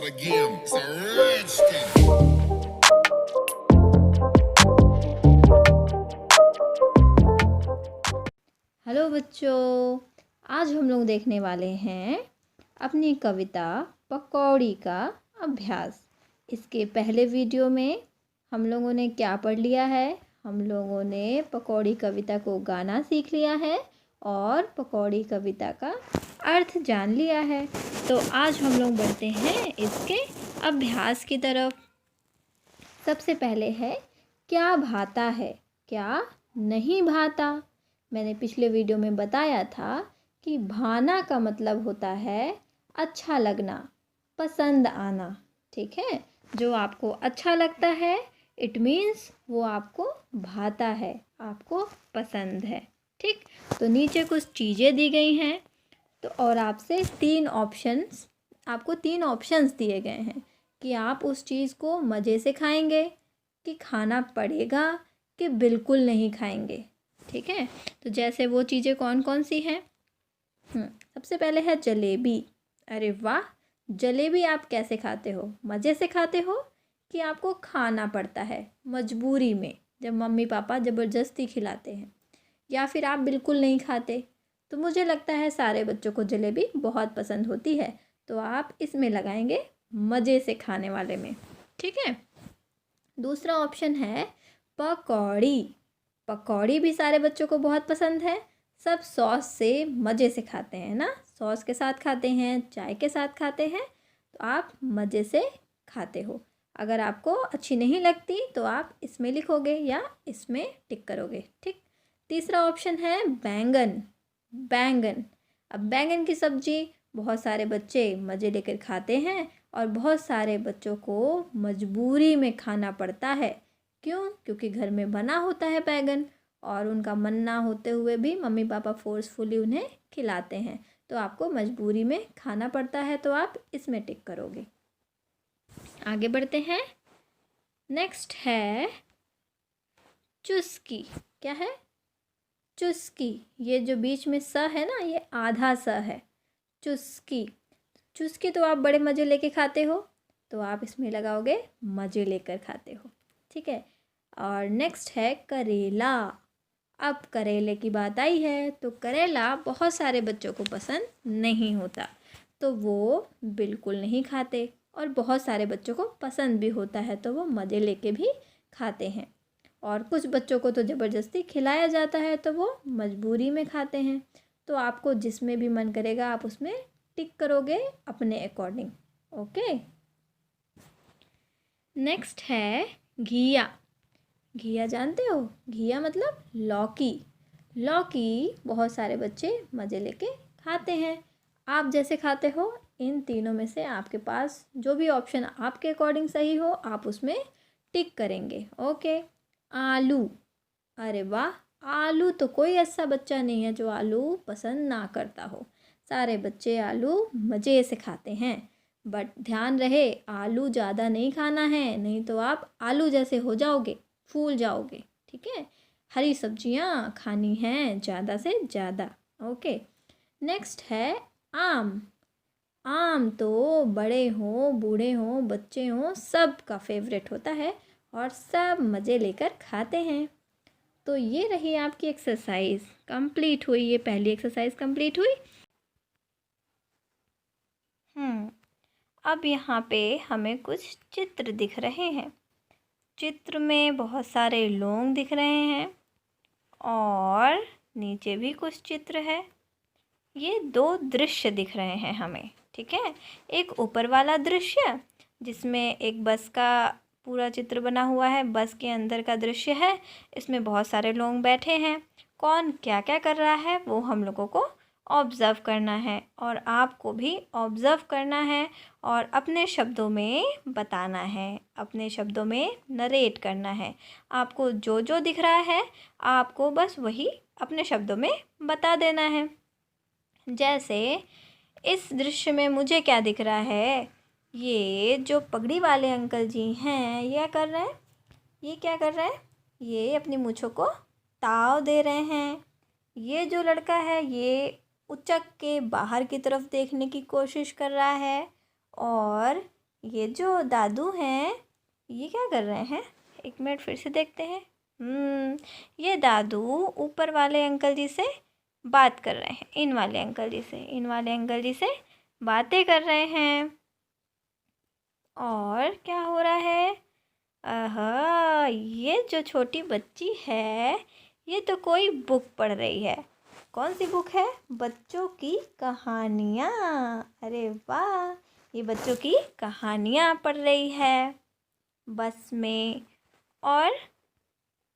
again. It's a Redskin. Hello बच्चों, आज हम लोग देखने वाले हैं अपनी कविता पकौड़ी का अभ्यास। इसके पहले वीडियो में हम लोगों ने क्या पढ़ लिया है? हम लोगों ने पकौड़ी कविता को गाना सीख लिया है और पकौड़ी कविता का अर्थ जान लिया है। तो आज हम लोग बढ़ते हैं इसके अभ्यास की तरफ। सबसे पहले है क्या भाता है, क्या नहीं भाता। मैंने पिछले वीडियो में बताया था कि भाना का मतलब होता है अच्छा लगना, पसंद आना। ठीक है, जो आपको अच्छा लगता है इट मीन्स वो आपको भाता है, आपको पसंद है। ठीक, तो नीचे कुछ चीज़ें दी गई हैं तो और आपको तीन ऑप्शंस दिए गए हैं कि आप उस चीज़ को मज़े से खाएंगे, कि खाना पड़ेगा, कि बिल्कुल नहीं खाएंगे। ठीक है, तो जैसे वो चीज़ें कौन कौन सी हैं? सबसे पहले है जलेबी। अरे वाह, जलेबी आप कैसे खाते हो? मज़े से खाते हो कि आपको खाना पड़ता है मजबूरी में, जब मम्मी पापा ज़बरदस्ती खिलाते हैं, या फिर आप बिल्कुल नहीं खाते? तो मुझे लगता है सारे बच्चों को जलेबी बहुत पसंद होती है, तो आप इसमें लगाएंगे मज़े से खाने वाले में। ठीक है, दूसरा ऑप्शन है पकौड़ी। पकौड़ी भी सारे बच्चों को बहुत पसंद है। सब सॉस से मज़े से खाते हैं ना, सॉस के साथ खाते हैं, चाय के साथ खाते हैं, तो आप मज़े से खाते हो। अगर आपको अच्छी नहीं लगती तो आप इसमें लिखोगे या इसमें टिक करोगे। ठीक, तीसरा ऑप्शन है बैंगन। बैंगन, अब बैंगन की सब्ज़ी बहुत सारे बच्चे मज़े लेकर खाते हैं और बहुत सारे बच्चों को मजबूरी में खाना पड़ता है। क्यों? क्योंकि घर में बना होता है बैंगन और उनका मन ना होते हुए भी मम्मी पापा फोर्सफुली उन्हें खिलाते हैं, तो आपको मजबूरी में खाना पड़ता है, तो आप इसमें टिक करोगे। आगे बढ़ते हैं। नेक्स्ट है चुस्की। क्या है? चुस्की। ये जो बीच में स है ना, ये आधा स है। चुस्की, चुस्की तो आप बड़े मज़े लेके खाते हो, तो आप इसमें लगाओगे मज़े लेकर खाते हो। ठीक है, और नेक्स्ट है करेला। अब करेले की बात आई है तो करेला बहुत सारे बच्चों को पसंद नहीं होता, तो वो बिल्कुल नहीं खाते, और बहुत सारे बच्चों को पसंद भी होता है तो वो मज़े लेके भी खाते हैं, और कुछ बच्चों को तो ज़बरदस्ती खिलाया जाता है तो वो मजबूरी में खाते हैं। तो आपको जिसमें भी मन करेगा आप उसमें टिक करोगे अपने अकॉर्डिंग। ओके, नेक्स्ट है घिया। घिया जानते हो? घिया मतलब लौकी। लौकी बहुत सारे बच्चे मज़े लेके खाते हैं। आप जैसे खाते हो, इन तीनों में से आपके पास जो भी ऑप्शन आपके अकॉर्डिंग सही हो आप उसमें टिक करेंगे। ओके, आलू। अरे वाह, आलू तो कोई ऐसा बच्चा नहीं है जो आलू पसंद ना करता हो। सारे बच्चे आलू मज़े से खाते हैं, बट ध्यान रहे आलू ज़्यादा नहीं खाना है, नहीं तो आप आलू जैसे हो जाओगे, फूल जाओगे। ठीक है, हरी सब्जियां खानी हैं ज़्यादा से ज़्यादा। ओके, नेक्स्ट है आम। आम तो बड़े हों बूढ़े हों बच्चे हों सबका फेवरेट होता है और सब मज़े लेकर खाते हैं। तो ये रही आपकी एक्सरसाइज कंप्लीट हुई, ये पहली एक्सरसाइज कंप्लीट हुई। अब यहाँ पे हमें कुछ चित्र दिख रहे हैं। चित्र में बहुत सारे लोग दिख रहे हैं और नीचे भी कुछ चित्र है। ये दो दृश्य दिख रहे हैं हमें। ठीक है, एक ऊपर वाला दृश्य जिसमें एक बस का पूरा चित्र बना हुआ है, बस के अंदर का दृश्य है। इसमें बहुत सारे लोग बैठे हैं, कौन क्या क्या कर रहा है वो हम लोगों को ऑब्ज़र्व करना है, और आपको भी ऑब्ज़र्व करना है और अपने शब्दों में बताना है, अपने शब्दों में नरेट करना है। आपको जो जो दिख रहा है आपको बस वही अपने शब्दों में बता देना है। जैसे इस दृश्य में मुझे क्या दिख रहा है, ये जो पगड़ी वाले अंकल जी हैं ये क्या कर रहे हैं? ये क्या कर रहे हैं? ये अपनी मूँछों को ताव दे रहे हैं। ये जो लड़का है ये उचक के बाहर की तरफ देखने की कोशिश कर रहा है, और ये जो दादू हैं ये क्या कर रहे हैं? एक मिनट फिर से देखते हैं। ये दादू ऊपर वाले अंकल जी से बात कर रहे हैं, इन वाले अंकल जी से बातें कर रहे हैं। और क्या हो रहा है? ये जो छोटी बच्ची है ये तो कोई बुक पढ़ रही है। कौन सी बुक है? बच्चों की कहानियाँ। अरे वाह, ये बच्चों की कहानियाँ पढ़ रही है बस में।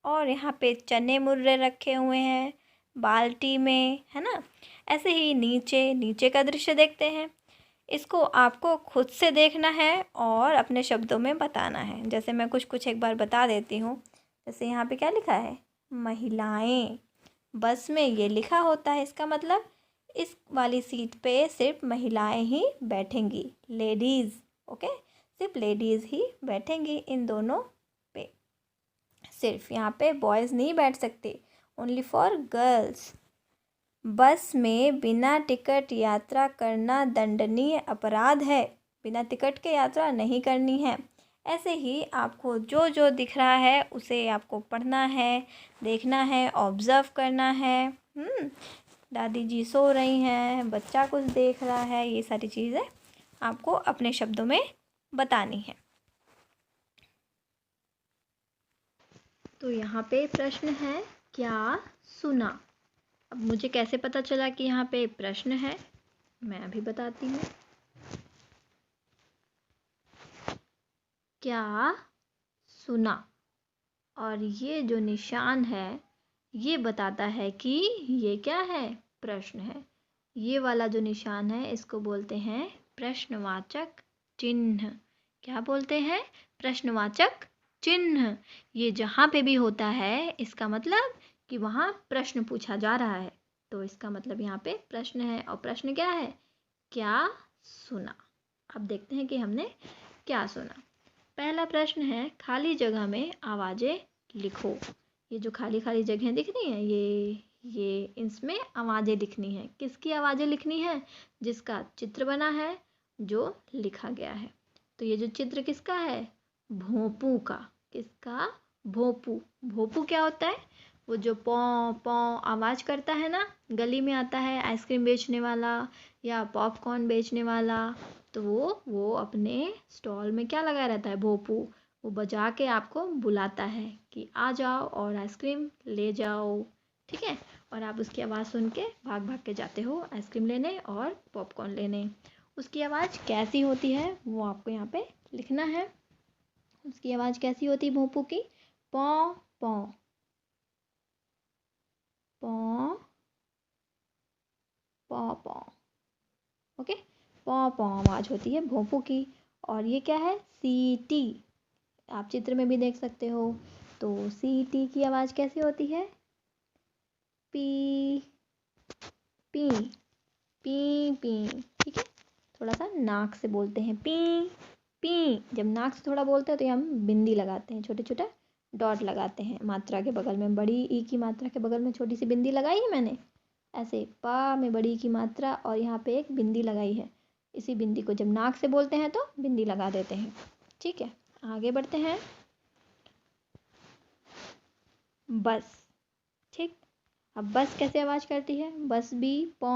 और यहाँ पे चने मुर्रे रखे हुए हैं बाल्टी में, है ना। ऐसे ही नीचे का दृश्य देखते हैं। इसको आपको खुद से देखना है और अपने शब्दों में बताना है। जैसे मैं कुछ एक बार बता देती हूँ। जैसे यहाँ पे क्या लिखा है? महिलाएं। बस में ये लिखा होता है, इसका मतलब इस वाली सीट पे सिर्फ महिलाएं ही बैठेंगी, लेडीज़। ओके, सिर्फ लेडीज़ ही बैठेंगी इन दोनों पे। सिर्फ यहाँ पे बॉयज़ नहीं बैठ सकते, ओनली फॉर गर्ल्स। बस में बिना टिकट यात्रा करना दंडनीय अपराध है। बिना टिकट के यात्रा नहीं करनी है। ऐसे ही आपको जो जो दिख रहा है उसे आपको पढ़ना है, देखना है, ऑब्ज़र्व करना है। दादी जी सो रही हैं, बच्चा कुछ देख रहा है, ये सारी चीज़ें आपको अपने शब्दों में बतानी है। तो यहाँ पे प्रश्न है, क्या सुना? अब मुझे कैसे पता चला कि यहाँ पे प्रश्न है? मैं अभी बताती हूँ। क्या सुना? और ये जो निशान है ये बताता है कि ये क्या है? प्रश्न है। ये वाला जो निशान है इसको बोलते हैं प्रश्नवाचक चिन्ह। क्या बोलते हैं? प्रश्नवाचक चिन्ह। ये जहाँ पे भी होता है इसका मतलब कि वहाँ प्रश्न पूछा जा रहा है। तो इसका मतलब यहाँ पे प्रश्न है। और प्रश्न क्या है? क्या सुना? अब देखते हैं कि हमने क्या सुना। पहला प्रश्न है, खाली जगह में आवाज़ें लिखो। ये जो खाली खाली जगह दिख रही हैं ये इसमें आवाज़ें लिखनी है। किसकी आवाज़ें लिखनी है? जिसका चित्र बना है, जो लिखा गया है। तो ये जो चित्र किसका है? भोंपू का। किसका? भोंपू। भोंपू क्या होता है? वो जो पौ पौ आवाज़ करता है ना, गली में आता है आइसक्रीम बेचने वाला या पॉपकॉर्न बेचने वाला, तो वो अपने स्टॉल में क्या लगाया रहता है? भोंपू। वो बजा के आपको बुलाता है कि आ जाओ और आइसक्रीम ले जाओ। ठीक है, और आप उसकी आवाज़ सुन के भाग भाग के जाते हो आइसक्रीम लेने और पॉपकॉर्न लेने। उसकी आवाज़ कैसी होती है वो आपको यहाँ पे लिखना है। उसकी आवाज़ कैसी होती है भोंपू की? पौ पौ पौ पौ पौ। ओके, पौ पौ आवाज़ होती है भोंपू की। और ये क्या है? सीटी। आप चित्र में भी देख सकते हो। तो सीटी की आवाज़ कैसी होती है? P P P P. ठीक है, थोड़ा सा नाक से बोलते हैं पी पी। जब नाक से थोड़ा बोलते हैं तो हम बिंदी लगाते हैं, छोटे छोटे डॉट लगाते हैं मात्रा के बगल में। बड़ी ई की मात्रा के बगल में छोटी सी बिंदी लगाई है मैंने, ऐसे पा में बड़ी की मात्रा और यहाँ पे एक बिंदी लगाई है। इसी बिंदी को जब नाक से बोलते हैं तो बिंदी लगा देते हैं। ठीक है, आगे बढ़ते हैं। बस। ठीक, अब बस कैसे आवाज़ करती है? बस भी पौ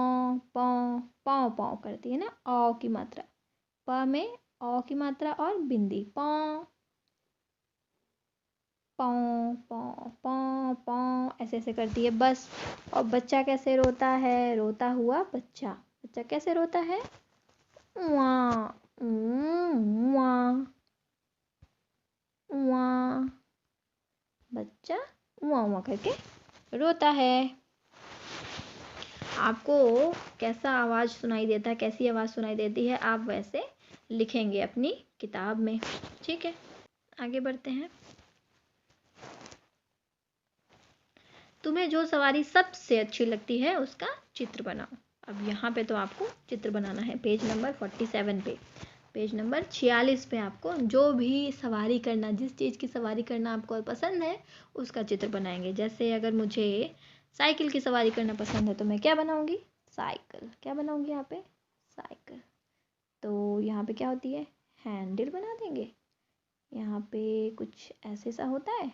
पौ पौ पौ करती है ना, औ की मात्रा। प में औ की मात्रा और बिंदी पौ पौ पौ पौ पौ ऐसे ऐसे करती है बस। और बच्चा कैसे रोता है? रोता हुआ बच्चा। बच्चा कैसे रोता है? उआ उआ उआ। बच्चा उआ उआ करके रोता है। आपको कैसा आवाज़ सुनाई देता है, कैसी आवाज़ सुनाई देती है, आप वैसे लिखेंगे अपनी किताब में। ठीक है, आगे बढ़ते हैं। तुम्हें जो सवारी सबसे अच्छी लगती है उसका चित्र बनाओ। अब यहाँ पे तो आपको चित्र बनाना है। पेज नंबर 47 पे, पेज नंबर 46 पे आपको जो भी सवारी करना, जिस चीज़ की सवारी करना आपको पसंद है उसका चित्र बनाएंगे। जैसे अगर मुझे साइकिल की सवारी करना पसंद है तो मैं क्या बनाऊंगी? साइकिल। क्या बनाऊंगी यहाँ पे? साइकिल। तो यहाँ पे क्या होती है? हैंडल बना देंगे। यहाँ पे कुछ ऐसे सा होता है,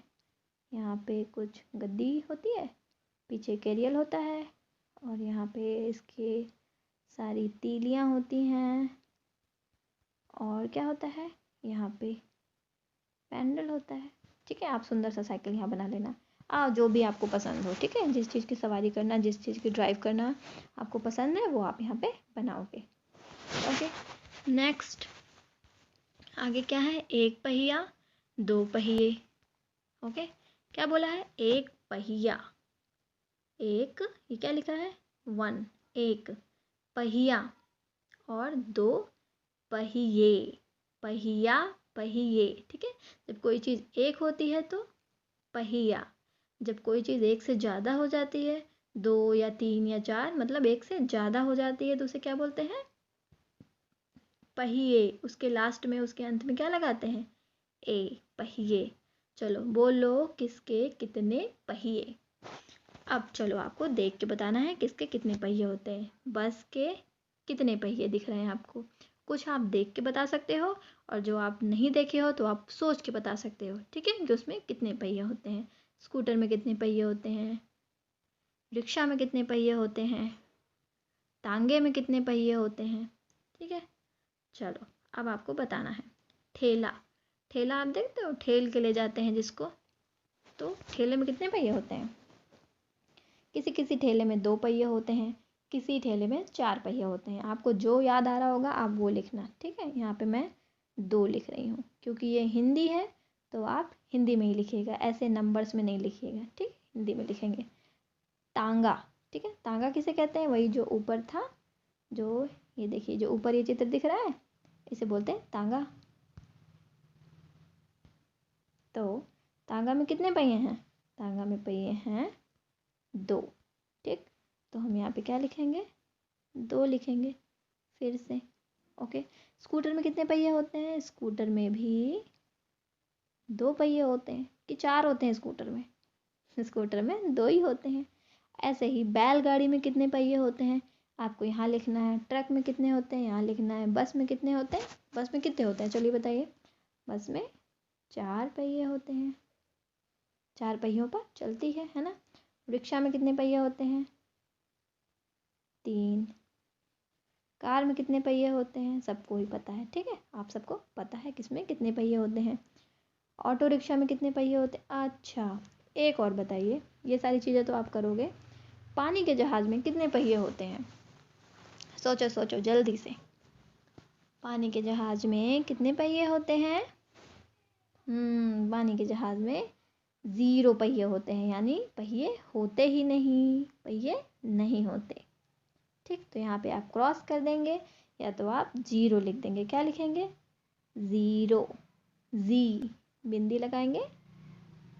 यहाँ पे कुछ गद्दी होती है, पीछे कैरियल होता है और यहाँ पे इसके सारी तीलियाँ होती हैं और क्या होता है, यहाँ पे पैडल होता है। ठीक है, आप सुंदर सा साइकिल यहाँ बना लेना। जो भी आपको पसंद हो, ठीक है, जिस चीज़ की सवारी करना, जिस चीज़ की ड्राइव करना आपको पसंद है वो आप यहाँ पे बनाओगे। ओके, नेक्स्ट आगे क्या है, एक पहिया दो पहिए। ओके, क्या बोला है, एक पहिया, एक, ये क्या लिखा है, 1, एक पहिया और 2 पहिए, पहिया पहिए। ठीक है, जब कोई चीज़ एक होती है तो पहिया, जब कोई चीज़ एक से ज़्यादा हो जाती है, 2 या 3 या 4, मतलब एक से ज़्यादा हो जाती है तो उसे क्या बोलते हैं, पहिए। उसके लास्ट में, उसके अंत में क्या लगाते हैं, ए, पहिए। चलो बोलो, किसके कितने पहिए। अब चलो आपको देख के बताना है किसके कितने पहिए होते हैं। बस के कितने पहिए दिख रहे हैं आपको, कुछ आप देख के बता सकते हो और जो आप नहीं देखे हो तो आप सोच के बता सकते हो। ठीक है, कि उसमें कितने पहिए होते हैं, स्कूटर में कितने पहिए होते हैं, रिक्शा में कितने पहिए होते हैं, तांगे में कितने पहिए होते हैं। ठीक है, चलो अब आपको बताना है। ठेला, ठेला आप देखते हो, ठेल के ले जाते हैं जिसको, तो ठेले में कितने पहिए होते हैं, किसी किसी ठेले में 2 पहिए होते हैं, किसी ठेले में 4 पहिए होते हैं। आपको जो याद आ रहा होगा आप वो लिखना। ठीक है, यहाँ पे मैं 2 लिख रही हूँ क्योंकि ये हिंदी है तो आप हिंदी में ही लिखिएगा, ऐसे नंबर्स में नहीं लिखिएगा। ठीक, हिंदी में लिखेंगे। तांगा, ठीक है, तांगा किसे कहते हैं, वही जो ऊपर था, जो ये देखिए, जो ऊपर ये चित्र दिख रहा है इसे बोलते हैं तांगा। तो तांगा में कितने पहिए हैं, तांगा में पहिए हैं 2। ठीक, तो हम यहाँ पे क्या लिखेंगे, 2 लिखेंगे फिर से। ओके, स्कूटर में कितने पहिए होते हैं, स्कूटर में भी 2 पहिए होते हैं कि 4 होते हैं, स्कूटर में, स्कूटर में 2 ही होते हैं। ऐसे ही बैलगाड़ी में कितने पहिए होते हैं आपको यहाँ लिखना है, ट्रक में कितने होते हैं यहाँ लिखना है, बस में कितने होते हैं, बस में कितने होते हैं चलिए बताइए, बस में 4 पहिए होते हैं, 4 पहियों पर चलती है ना। रिक्शा में कितने पहिए होते हैं, 3। कार में कितने पहिए होते हैं सबको ही पता है। ठीक है, आप सबको पता है किसमें कितने पहिए होते हैं। ऑटो रिक्शा में कितने पहिए होते हैं। अच्छा, एक और बताइए, ये सारी चीज़ें तो आप करोगे, पानी के जहाज़ में कितने पहिए होते हैं, सोचो सोचो जल्दी से, पानी के जहाज़ में कितने पहिए होते हैं। पानी के जहाज़ में 0 पहिए होते हैं, यानी पहिए होते ही नहीं, पहिए नहीं होते। ठीक, तो यहाँ पे आप क्रॉस कर देंगे या तो आप 0 लिख देंगे। क्या लिखेंगे, 0, जी, बिंदी लगाएंगे,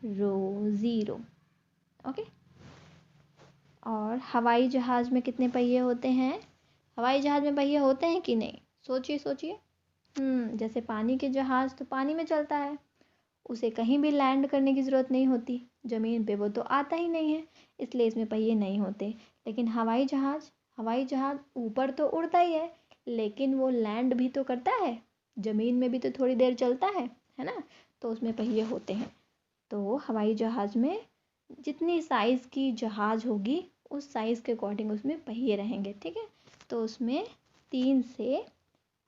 रो, 0। ओके, और हवाई जहाज़ में कितने पहिए होते हैं, हवाई जहाज़ में पहिए होते हैं कि नहीं, सोचिए सोचिए। जैसे पानी के जहाज़ तो पानी में चलता है, उसे कहीं भी लैंड करने की ज़रूरत नहीं होती, ज़मीन पे वो तो आता ही नहीं है, इसलिए इसमें पहिए नहीं होते। लेकिन हवाई जहाज़ ऊपर तो उड़ता ही है, लेकिन वो लैंड भी तो करता है, ज़मीन में भी तो थोड़ी देर चलता है ना, तो उसमें पहिए होते हैं। तो हवाई जहाज़ में जितनी साइज़ की जहाज़ होगी उस साइज़ के अकॉर्डिंग उसमें पहिए रहेंगे। ठीक है, तो उसमें 3 से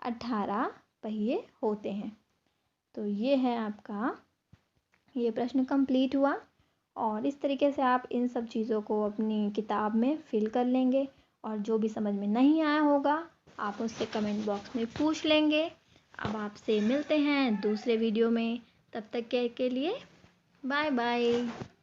18 पहिए होते हैं। तो ये है आपका, ये प्रश्न कंप्लीट हुआ और इस तरीके से आप इन सब चीज़ों को अपनी किताब में फिल कर लेंगे और जो भी समझ में नहीं आया होगा आप उससे कमेंट बॉक्स में पूछ लेंगे। अब आपसे मिलते हैं दूसरे वीडियो में, तब तक के लिए बाय बाय।